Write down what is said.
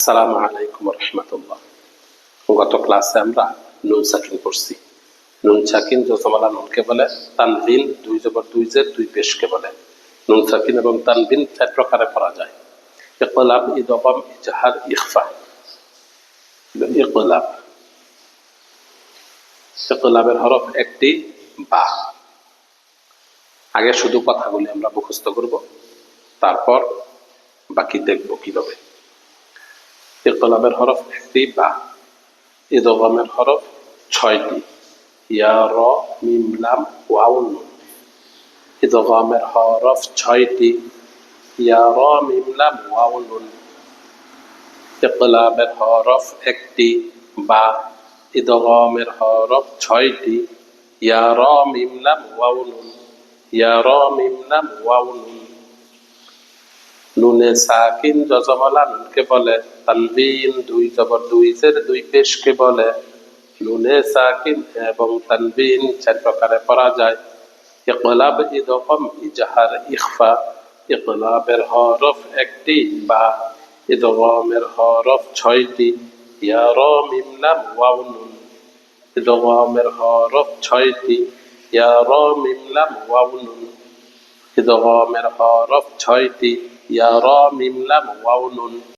আসসালামু আলাইকুম রহমতুল্লাহ। গত ক্লাসে আমরা নুন সাকিন পড়ছি। নুন সাকিন জজমালা নুনকে বলে, তানভিন দুই জবর দুই জের দুই পেশকে বলে। নুন সাকিন এবং তানভিন চার প্রকারে পড়া যায়: ইকলাব, ইদগাম, ইজহার, ইখফা। ইকলাব, ইকলাবের হরফ একটি বা। আগে শুধু কথাগুলি আমরা মুখস্থ করব, তারপর বাকি দেখব কিভাবে। ইকলাবের হরফ একটি বা। ইদগামের হরফ 6টি: ইয়া, র, মিম, লাম, ওয়াও, নুন। ইদগামের হরফ 6টি: ইয়া, র, মিম, লাম, ওয়াও, নুন। ইকলাবের হরফ একটি বা। ইদগামের হরফ 6টি: ইয়া, র, মিম, লাম, ওয়াও, নুন। ইয়া, র, মিম, লাম, ওয়াও, নুন। নুনে সাকিন জজমালা নুনকে বলে, তানবিন দুই জবর দুই জের দুই পেশকে বলে। নুনে সাকিন এবং তানবিন চার প্রকারে পড়া যায়: ইকলাব, ইদগাম, ইজহার, ইখফা। ইকলাবের হরফ একটি বা। ইদগামের হরফ 6টি: ইয়া, র, মিম, লাম, ওয়াও, নুন। ইদগামের হরফ 6টি: ইয়া, র, মিম, লাম, ওয়াও, নুন। ইদগামের হরফ 6টি: ইয়া, র, মিম, লাম, ওয়াও, নুন।